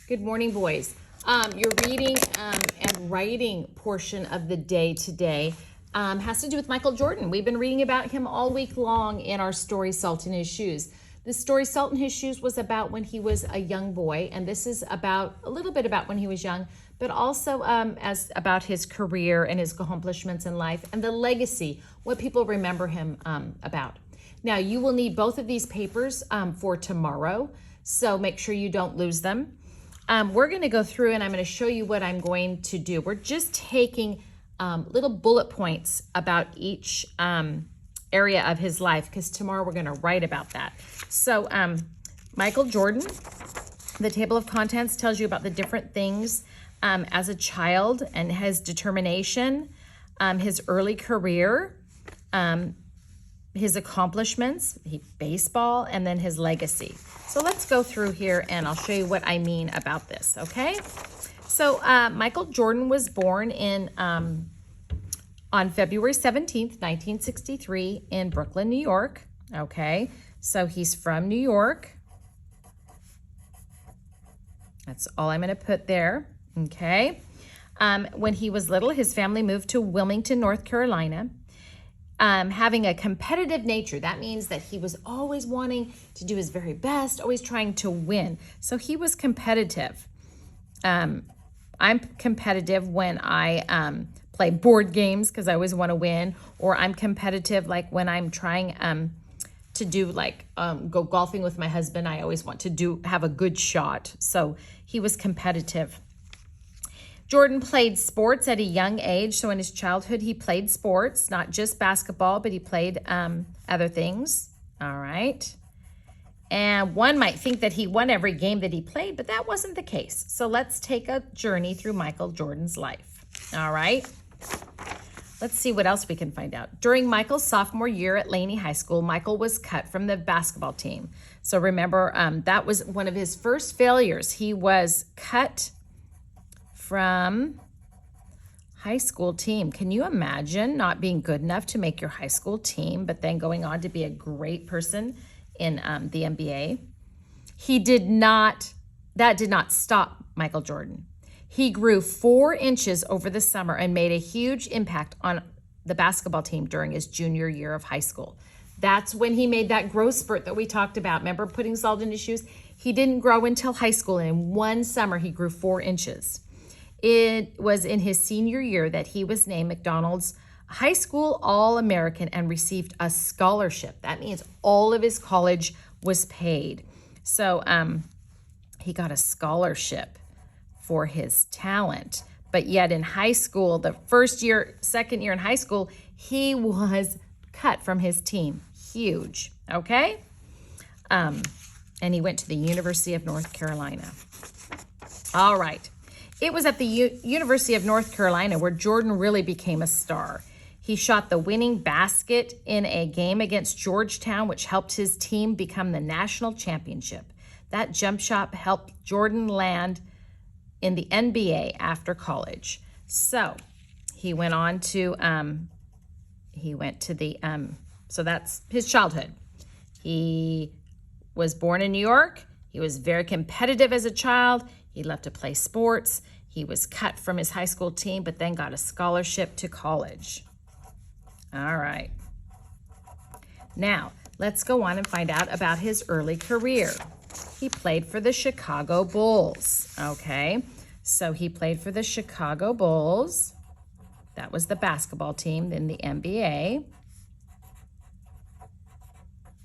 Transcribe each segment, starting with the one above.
Good morning, boys. Your reading and writing portion of the day today has to do with Michael Jordan. We've been reading about him all week long in our story, Salt in His Shoes. The story, Salt in His Shoes, was about when he was a young boy, and this is about a little bit about when he was young, but also as about his career and his accomplishments in life and the legacy, what people remember him about. Now, you will need both of these papers for tomorrow, so make sure you don't lose them. We're going to go through and I'm going to show you what I'm going to do. We're just taking little bullet points about each area of his life because tomorrow we're going to write about that. So Michael Jordan, the table of contents tells you about the different things as a child and his determination, his early career, his accomplishments, baseball, and then his legacy. So let's go through here and I'll show you what I mean about this, okay? So Michael Jordan was born on February 17th, 1963 in Brooklyn, New York, okay? So he's from New York. That's all I'm gonna put there, okay? When he was little, his family moved to Wilmington, North Carolina. Having a competitive nature, that means that he was always wanting to do his very best, always trying to win. So he was competitive. I'm competitive when I play board games because I always want to win, or I'm competitive like when I'm trying to do go golfing with my husband. I always want to have a good shot. So he was competitive. Jordan played sports at a young age. So in his childhood, he played sports, not just basketball, but he played other things. All right. And one might think that he won every game that he played, but that wasn't the case. So let's take a journey through Michael Jordan's life. All right. Let's see what else we can find out. During Michael's sophomore year at Laney High School, Michael was cut from the basketball team. So remember, that was one of his first failures. He was cut from high school team. Can you imagine not being good enough to make your high school team, but then going on to be a great person in the NBA? That did not stop Michael Jordan. He grew 4 inches over the summer and made a huge impact on the basketball team during his junior year of high school. That's when he made that growth spurt that we talked about. Remember putting salt in his shoes? He didn't grow until high school, and in one summer he grew 4 inches. It was in his senior year that he was named McDonald's High School All-American and received a scholarship. That means all of his college was paid. So he got a scholarship for his talent. But yet in high school, the second year in high school, he was cut from his team. Huge, okay? And he went to the University of North Carolina. All right. It was at the University of North Carolina where Jordan really became a star. He shot the winning basket in a game against Georgetown, which helped his team become the national championship. That jump shot helped Jordan land in the NBA after college. So he went on to, so that's his childhood. He was born in New York. He was very competitive as a child. He loved to play sports. He was cut from his high school team, but then got a scholarship to college. All right. Now, let's go on and find out about his early career. He played for the Chicago Bulls. Okay, so he played for the Chicago Bulls. That was the basketball team in the NBA.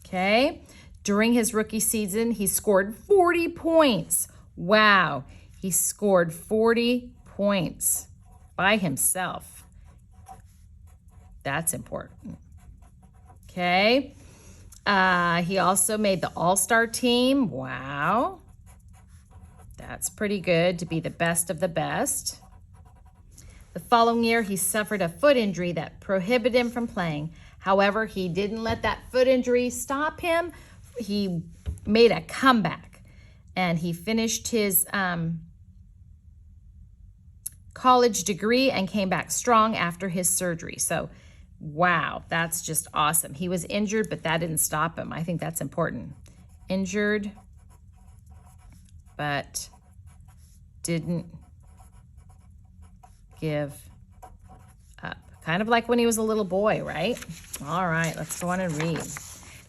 Okay, during his rookie season, he scored 40 points. Wow, he scored 40 points by himself. That's important. Okay. He also made the All-Star team. Wow. That's pretty good to be the best of the best. The following year, he suffered a foot injury that prohibited him from playing. However, he didn't let that foot injury stop him. He made a comeback, and he finished his college degree and came back strong after his surgery. So, wow, that's just awesome. He was injured, but that didn't stop him. I think that's important. Injured, but didn't give up. Kind of like when he was a little boy, right? All right, let's go on and read.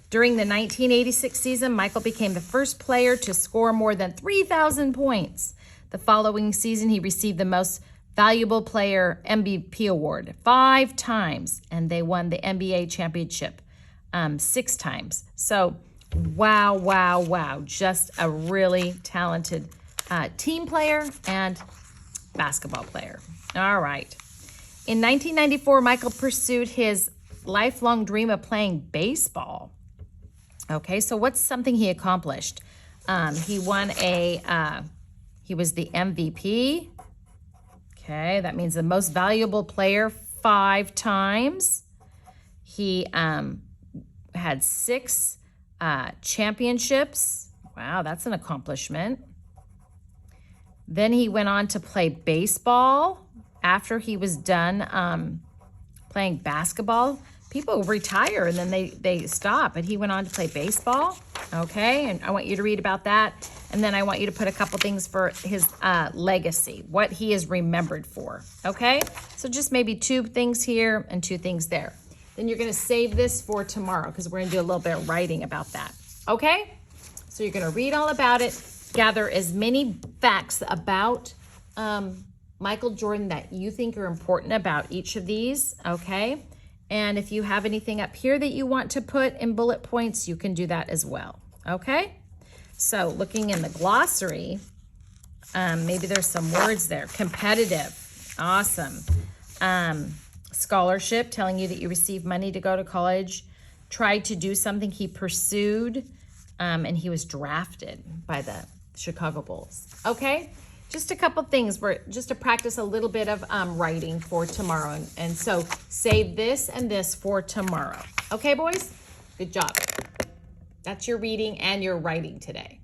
During the 1986 season, Michael became the first player to score more than 3,000 points. The following season, he received the Most Valuable Player MVP award 5 times, and they won the NBA championship 6 times. So, wow, wow, wow. Just a really talented team player and basketball player. All right. In 1994, Michael pursued his lifelong dream of playing baseball. Okay, so what's something he accomplished? He won he was the MVP. Okay, that means the most valuable player 5 times. He had 6 championships. Wow, that's an accomplishment. Then he went on to play baseball. After he was done playing basketball, people retire and then they stop. But he went on to play baseball. Okay, and I want you to read about that. And then I want you to put a couple things for his legacy, what he is remembered for. Okay, so just maybe 2 things here and 2 things there. Then you're going to save this for tomorrow because we're going to do a little bit of writing about that. Okay, so you're going to read all about it, gather as many facts about Michael Jordan that you think are important about each of these, okay? And if you have anything up here that you want to put in bullet points, you can do that as well, okay? So looking in the glossary, maybe there's some words there. Competitive, awesome. Scholarship, telling you that you received money to go to college. Tried to do something he pursued, and he was drafted by the Chicago Bulls, okay? Just a couple things just to practice a little bit of writing for tomorrow. And so save this and this for tomorrow. Okay, boys? Good job. That's your reading and your writing today.